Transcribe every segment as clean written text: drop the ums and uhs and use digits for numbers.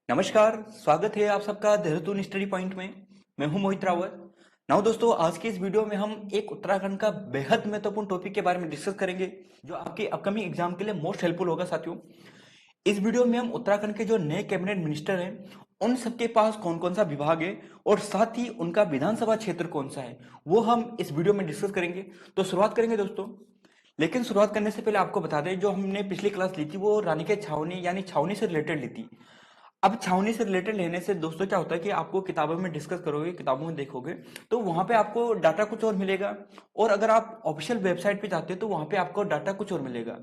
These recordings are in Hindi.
नमस्कार, स्वागत है आप सबका देहरादून स्टडी पॉइंट में। मैं हूं मोहित रावत। नाउ दोस्तों, आज की इस वीडियो में हम एक उत्तराखंड का बेहद महत्वपूर्ण टॉपिक के बारे में डिस्कस करेंगे, जो आपके अपकमिंग एग्जाम के लिए मोस्ट हेल्पफुल होगा साथियों। इस वीडियो में हम उत्तराखंड के जो नए कैबिनेट मिनिस्टर हैं, उन सबके पास कौन कौन सा विभाग है और साथ ही उनका विधानसभा क्षेत्र कौन सा है, वो हम इस वीडियो में डिस्कस करेंगे। तो शुरुआत करेंगे दोस्तों। लेकिन शुरुआत करने से पहले आपको बता दें, जो हमने पिछली क्लास ली थी वो रानीखेत छावनी यानी छावनी से रिलेटेड ली थी। अब छावनी से रिलेटेड लेने से दोस्तों क्या होता है कि आपको किताबों में डिस्कस करोगे, किताबों में देखोगे, तो वहां पे आपको डाटा कुछ और मिलेगा। और अगर आप ऑफिशियल वेबसाइट पे जाते हो तो वहां पे आपको डाटा कुछ और मिलेगा।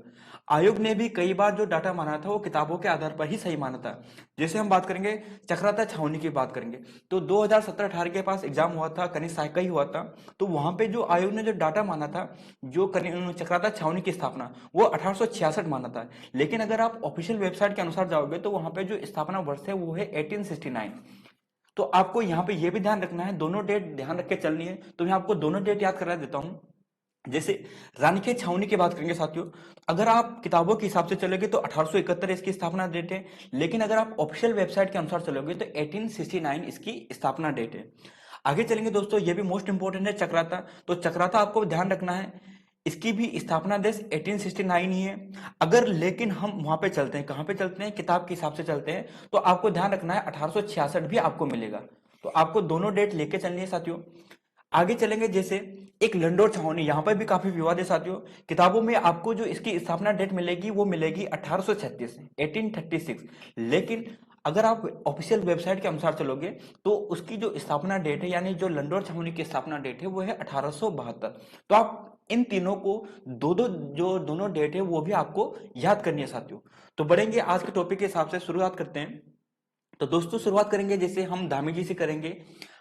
आयोग ने भी कई बार जो डाटा माना था वो किताबों के आधार पर ही सही माना था। जैसे हम बात करेंगे चक्राता छावनी की बात करेंगे, तो 2017-18 के पास एग्जाम हुआ था, कनिष्ठ सहायक का ही हुआ था। तो वहां पे जो आयोग ने जो डाटा माना था, जो चक्राता छावनी की स्थापना, वो 1866 माना था। लेकिन अगर आप ऑफिशियल वेबसाइट के अनुसार जाओगे तो वहां पे जो स्थापना वर्ष है वो है 1869। तो आपको यहाँ पे ये भी ध्यान रखना है, दोनों डेट ध्यान रख के चलनी है। तो मैं आपको दोनों डेट याद करा देता हूँ। जैसे रानीखेत छावनी की बात करेंगे साथियों, अगर आप किताबों के हिसाब से चलोगे तो 1871 इसकी स्थापना डेट है। लेकिन अगर आप ऑफिशियल वेबसाइट के अनुसार चलोगे तो 1869 इसकी स्थापना डेट है। आगे चलेंगे दोस्तों, ये भी मोस्ट इंपोर्टेंट है चक्राता। तो चक्राता आपको ध्यान रखना है, इसकी भी स्थापना देश 1869 ही है। अगर लेकिन हम वहां पे चलते हैं, कहां पे चलते हैं, किताब के हिसाब से चलते हैं, तो आपको ध्यान रखना है 1866 भी आपको मिलेगा। तो आपको दोनों डेट लेके चलनी है साथियों। आगे चलेंगे, जैसे एक लंडोर छावनी, यहाँ पर भी काफी विवाद है साथियों। किताबों में आपको जो इसकी स्थापना डेट मिलेगी वो मिलेगी 1836, 1836। लेकिन अगर आप ऑफिशियल वेबसाइट के अनुसार चलोगे तो उसकी जो स्थापना डेट है, यानी जो लंडोर छावनी की स्थापना डेट है, वो है 1872। तो आप इन तीनों को दो दो जो दोनों डेट है वो भी आपको याद करनी है साथियों। तो बढ़ेंगे आज के टॉपिक के हिसाब से, शुरुआत करते हैं। तो दोस्तों शुरुआत करेंगे, जैसे हम धामी जी से करेंगे,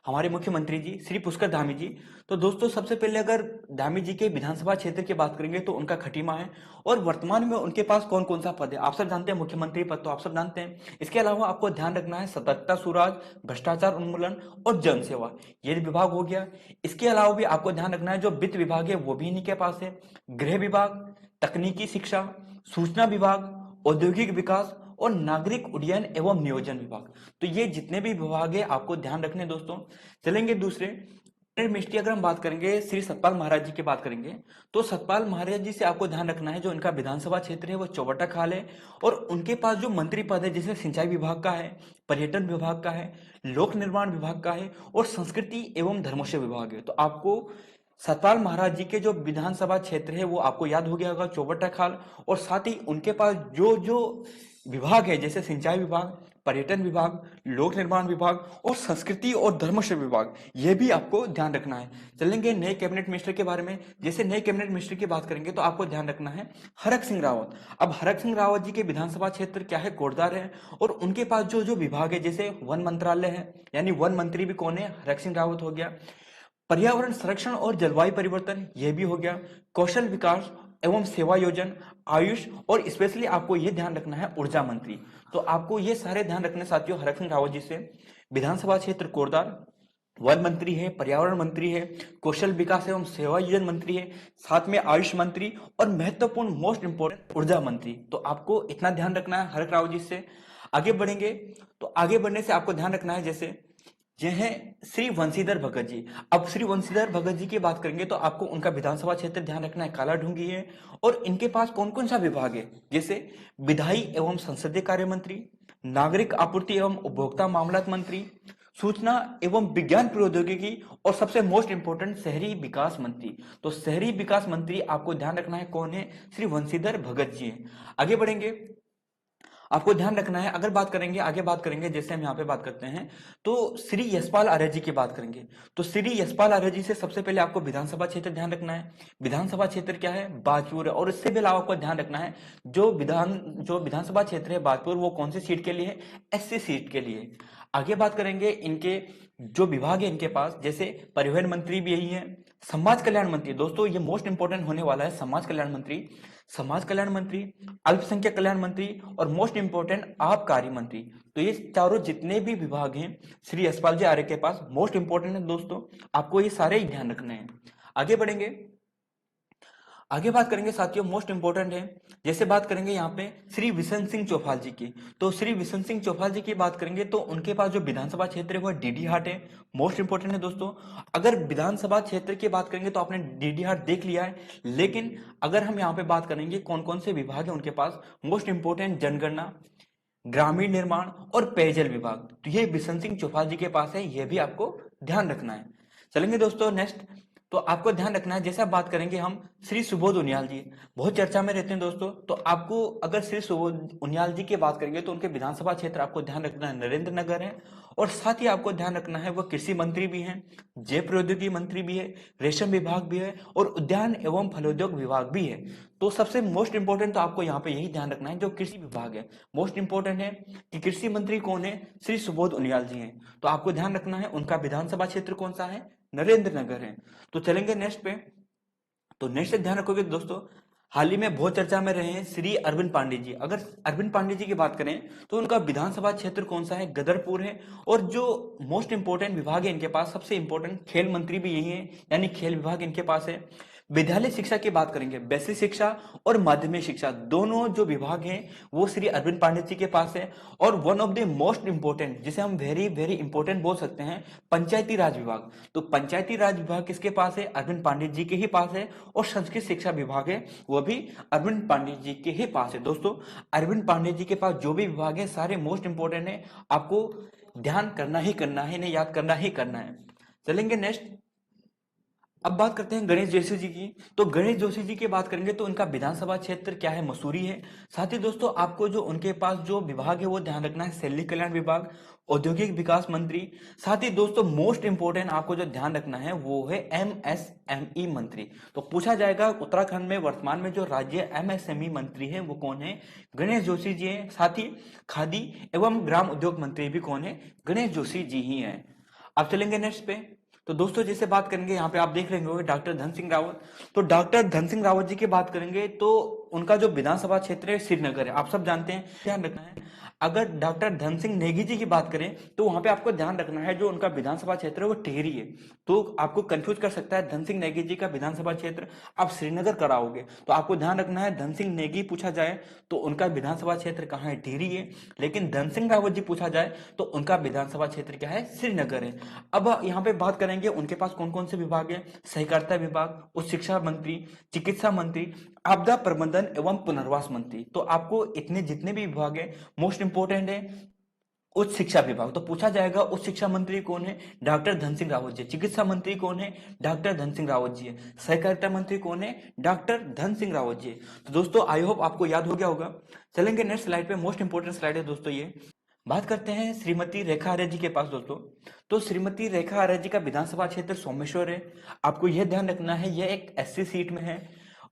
हमारे मुख्यमंत्री जी श्री पुष्कर धामी जी। तो दोस्तों सबसे पहले अगर धामी जी के विधानसभा क्षेत्र की बात करेंगे तो उनका खटीमा है। और वर्तमान में उनके पास कौन कौन सा पद है आप सब जानते हैं, मुख्यमंत्री पद तो आप सब जानते हैं। इसके अलावा आपको ध्यान रखना है सतर्कता सुराज, भ्रष्टाचार उन्मूलन और जन सेवा, ये विभाग हो गया। इसके अलावा भी आपको ध्यान रखना है जो वित्त विभाग है वो भी इन्हीं के पास है। गृह विभाग, तकनीकी शिक्षा, सूचना विभाग, औद्योगिक विकास और नागरिक उड्डयन एवं नियोजन विभाग। तो ये जितने भी विभाग है आपको ध्यान रखने दोस्तों। चलेंगे दूसरे मिनिस्ट्री, अगर हम बात करेंगे श्री सतपाल महाराज जी की बात करेंगे, तो सतपाल महाराज जी से आपको ध्यान रखना है जो इनका विधानसभा क्षेत्र है वो चौबट्टा खाल है। और उनके पास जो मंत्री पद है, जैसे सिंचाई विभाग का है, पर्यटन विभाग का है, लोक निर्माण विभाग का है और संस्कृति एवं धर्मोशय विभाग है। तो आपको सतपाल महाराज जी के जो विधानसभा क्षेत्र है वो आपको याद हो गया होगा, चौबट्टा खाल। और साथ ही उनके पास जो जो विभाग है, जैसे सिंचाई विभाग, पर्यटन विभाग, लोक निर्माण विभाग और संस्कृति और धर्मशय विभाग, ये भी आपको ध्यान रखना है। चलेंगे नए कैबिनेट मिनिस्टर के बारे में। जैसे नए कैबिनेट मिनिस्टर की बात करेंगे तो आपको ध्यान रखना है हरक सिंह रावत। अब हरक सिंह रावत जी के विधानसभा क्षेत्र क्या है, कोटद्वार है। और उनके पास जो जो विभाग है, जैसे वन मंत्रालय है, यानी वन मंत्री भी कौन है, हरक सिंह रावत हो गया। पर्यावरण संरक्षण और जलवायु परिवर्तन, यह भी हो गया। कौशल विकास एवं सेवा योजन, आयुष और स्पेशली आपको यह ध्यान रखना है ऊर्जा मंत्री। तो आपको ये सारे ध्यान रखने साथियों हरक सिंह रावत जी से। विधानसभा क्षेत्र कोरदार, वन मंत्री है, पर्यावरण मंत्री है, कौशल विकास एवं सेवा योजन मंत्री है, साथ में आयुष मंत्री और महत्वपूर्ण मोस्ट इंपोर्टेंट ऊर्जा मंत्री। तो आपको इतना ध्यान रखना है हरक राव जी से। आगे बढ़ेंगे, तो आगे बढ़ने से आपको ध्यान रखना है, जैसे ये हैं श्री वंशीधर भगत जी। अब श्री वंशीधर भगत जी की बात करेंगे तो आपको उनका विधानसभा क्षेत्र ध्यान रखना है काला ढूंगी है। और इनके पास कौन कौन सा विभाग है, जैसे विधायी एवं संसदीय कार्य मंत्री, नागरिक आपूर्ति एवं उपभोक्ता मामलात मंत्री, सूचना एवं विज्ञान प्रौद्योगिकी और सबसे मोस्ट इंपोर्टेंट शहरी विकास मंत्री। तो शहरी विकास मंत्री आपको ध्यान रखना है कौन है, श्री वंशीधर भगत जी हैं। आगे बढ़ेंगे, आपको ध्यान रखना है, अगर बात करेंगे आगे बात करेंगे, जैसे हम यहाँ पे बात करते हैं तो श्री यशपाल आर्य जी की बात करेंगे। तो श्री यशपाल आर्य जी से सबसे पहले आपको विधानसभा क्षेत्र ध्यान रखना है। विधानसभा क्षेत्र क्या है, बाजपुर है। और इससे भी अलावा आपको ध्यान रखना है जो विधानसभा क्षेत्र है बाजपुर, वो कौन सी सीट के लिए है, एससी सीट के लिए। आगे बात करेंगे इनके जो विभाग है इनके पास, जैसे परिवहन मंत्री भी यही है। समाज कल्याण मंत्री, दोस्तों ये मोस्ट इंपोर्टेंट होने वाला है, समाज कल्याण मंत्री, समाज कल्याण मंत्री, अल्पसंख्यक कल्याण मंत्री और मोस्ट इंपोर्टेंट आबकारी मंत्री। तो ये चारों जितने भी विभाग हैं श्री यशपाल जी आर्य के पास, मोस्ट इंपोर्टेंट है दोस्तों, आपको ये सारे ही ध्यान रखने हैं। आगे बढ़ेंगे, आगे बात करेंगे साथियों, मोस्ट इंपोर्टेंट है। जैसे बात करेंगे यहाँ पे श्री बिशन सिंह चौफाल जी की, तो श्री बिशन सिंह चौफाल जी की बात करेंगे तो उनके पास जो विधानसभा क्षेत्र है वो डीडी हाट है। मोस्ट इंपोर्टेंट है दोस्तों। अगर विधानसभा क्षेत्र की बात करेंगे तो आपने डीडी हाट देख लिया है, लेकिन अगर हम यहाँ पे बात करेंगे कौन कौन से विभाग है उनके पास, मोस्ट इंपोर्टेंट जनगणना, ग्रामीण निर्माण और पेयजल विभाग, तो ये बिशन सिंह चौफाल जी के पास है, ये भी आपको ध्यान रखना है। चलेंगे दोस्तों नेक्स्ट। तो आपको ध्यान रखना है, जैसे आप बात करेंगे हम श्री सुबोध उनियाल जी, बहुत चर्चा में रहते हैं दोस्तों, तो आपको अगर श्री सुबोध उनियाल जी की बात करेंगे तो उनके विधानसभा क्षेत्र आपको ध्यान रखना है नरेंद्र नगर है। और साथ ही आपको ध्यान रखना है वो कृषि मंत्री भी हैं, जैव प्रौद्योगिकी मंत्री भी है, रेशम विभाग भी है और उद्यान एवं फलोद्योग विभाग भी है। तो सबसे मोस्ट इंपोर्टेंट तो आपको यहाँ पे यही ध्यान रखना है, जो कृषि विभाग है मोस्ट इंपोर्टेंट है कि कृषि मंत्री कौन है, श्री सुबोध उनियाल जी हैं। तो आपको ध्यान रखना है उनका विधानसभा क्षेत्र कौन सा है, नरेंद्र नगर है। तो चलेंगे नेक्स्ट पे। तो नेक्स्ट ध्यान रखोगे दोस्तों, हाल ही में बहुत चर्चा में रहे हैं श्री अरविंद पांडे जी। अगर अरविंद पांडे जी की बात करें तो उनका विधानसभा क्षेत्र कौन सा है, गदरपुर है। और जो मोस्ट इंपोर्टेंट विभाग है इनके पास, सबसे इंपोर्टेंट खेल मंत्री भी यही है, यानी खेल विभाग इनके पास है। विद्यालय शिक्षा की बात करेंगे, बेसिक शिक्षा और माध्यमिक शिक्षा दोनों जो विभाग हैं वो श्री अरविंद पांडे जी के पास है। और one of the most important, जिसे हम वेरी वेरी इंपोर्टेंट बोल सकते हैं, पंचायती राज विभाग। तो पंचायती राज विभाग किसके पास है, अरविंद पांडे जी के ही पास है। और संस्कृत शिक्षा विभाग है वो भी अरविंद पांडे जी के ही पास है। दोस्तों अरविंद पांडे जी के पास जो भी विभाग है सारे मोस्ट इंपोर्टेंट है, आपको ध्यान करना ही करना है, इन्हें याद करना ही करना है। चलेंगे नेक्स्ट। अब बात करते हैं गणेश जोशी जी की। तो गणेश जोशी जी की बात करेंगे तो उनका विधानसभा क्षेत्र क्या है, मसूरी है। साथ ही दोस्तों आपको जो उनके पास जो विभाग है वो ध्यान रखना है, सैनिक कल्याण विभाग, औद्योगिक विकास मंत्री। साथ ही दोस्तों मोस्ट इंपोर्टेंट आपको जो ध्यान रखना है वो है एमएसएमई मंत्री। तो पूछा जाएगा उत्तराखंड में वर्तमान में जो राज्य एमएसएमई मंत्री है वो कौन है, गणेश जोशी जी है। साथ ही खादी एवं ग्राम उद्योग मंत्री भी कौन है, गणेश जोशी जी ही है। अब चलेंगे नेक्स्ट पे। तो दोस्तों जैसे बात करेंगे यहाँ पे आप देख रहे होंगे डॉक्टर धन सिंह रावत। तो डॉक्टर धन सिंह रावत जी की बात करेंगे तो उनका जो विधानसभा क्षेत्र है श्रीनगर है, आप सब जानते हैं, ध्यान रखना है। अगर डॉक्टर धन सिंह नेगी जी की बात करें तो वहां पे आपको ध्यान रखना है जो उनका विधानसभा क्षेत्र है वो टिहरी है। तो आपको कंफ्यूज कर सकता है धन सिंह नेगी जी का विधानसभा क्षेत्र, आप श्रीनगर कराओगे। तो आपको ध्यान रखना है धन सिंह नेगी पूछा जाए तो उनका विधानसभा क्षेत्र कहाँ है, टिहरी है। लेकिन धन सिंह रावत जी पूछा जाए तो उनका विधानसभा क्षेत्र क्या है, श्रीनगर है। अब यहाँ पे बात करेंगे उनके पास कौन कौन से विभाग है, सहकारिता विभाग, उच्च शिक्षा मंत्री, चिकित्सा मंत्री, आपदा प्रबंधन एवं पुनर्वास मंत्री। तो आपको इतने जितने भी विभाग है मोस्ट इंपोर्टेंट है उच्च शिक्षा विभाग। तो पूछा जाएगा उच्च शिक्षा मंत्री कौन है, डॉक्टर धन सिंह रावत जी। चिकित्सा मंत्री कौन है, डॉक्टर धन सिंह रावत जी है। सहकारिता मंत्री कौन है, डॉक्टर धन सिंह रावत जी है। तो दोस्तों आई होप आपको याद हो गया होगा। चलेंगे नेक्स्ट स्लाइड पे, मोस्ट इंपोर्टेंट स्लाइड है दोस्तों ये। बात करते हैं श्रीमती रेखा आर्य जी के पास दोस्तों। तो श्रीमती रेखा आर्य जी का विधानसभा क्षेत्र सोमेश्वर है। आपको यह ध्यान रखना है यह एक एससी सीट में है।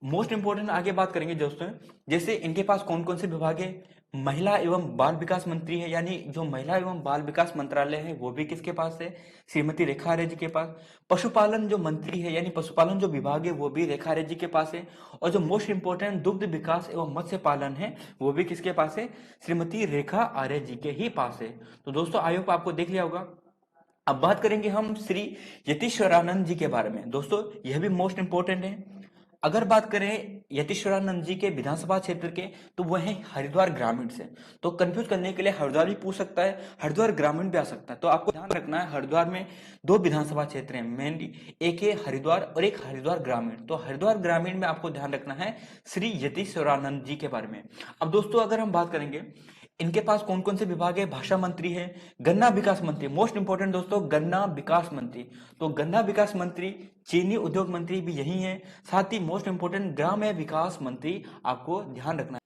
मोस्ट इंपोर्टेंट आगे बात करेंगे दोस्तों, जैसे इनके पास कौन कौन से विभाग है, महिला एवं बाल विकास मंत्री है, यानी जो महिला एवं बाल विकास मंत्रालय है वो भी किसके पास है, श्रीमती रेखा आर्य जी के पास। पशुपालन जो मंत्री है यानी पशुपालन जो विभाग है वो भी रेखा आर्य जी के पास है। और जो मोस्ट इंपोर्टेंट दुग्ध विकास एवं मत्स्य पालन है वो भी किसके पास है, श्रीमती रेखा आर्य जी के ही पास है। तो दोस्तों आयोग आपको देख लिया होगा। अब बात करेंगे हम श्री यतीश्वरानंद जी के बारे में। दोस्तों यह भी मोस्ट इंपोर्टेंट है। अगर बात करें यतीश्वरानंद जी के विधानसभा क्षेत्र के तो वह है हरिद्वार ग्रामीण से। तो कंफ्यूज करने के लिए हरिद्वार भी पूछ सकता है, हरिद्वार ग्रामीण भी आ सकता है। तो आपको ध्यान रखना है हरिद्वार में दो विधानसभा क्षेत्र हैं मेनली, एक है हरिद्वार और एक हरिद्वार ग्रामीण। तो हरिद्वार ग्रामीण में आपको ध्यान रखना है श्री यतीश्वरानंद जी के बारे में। अब दोस्तों अगर हम बात करेंगे इनके पास कौन कौन से विभाग है, भाषा मंत्री है, गन्ना विकास मंत्री, मोस्ट इंपोर्टेंट दोस्तों गन्ना विकास मंत्री। तो गन्ना विकास मंत्री, चीनी उद्योग मंत्री भी यही है। साथ ही मोस्ट इंपोर्टेंट ग्राम्य विकास मंत्री आपको ध्यान रखना है।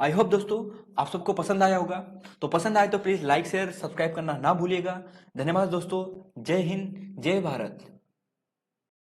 आई होप दोस्तों आप सबको पसंद आया होगा। तो पसंद आए तो प्लीज लाइक शेयर सब्सक्राइब करना ना भूलिएगा। धन्यवाद दोस्तों, जय हिंद जय भारत।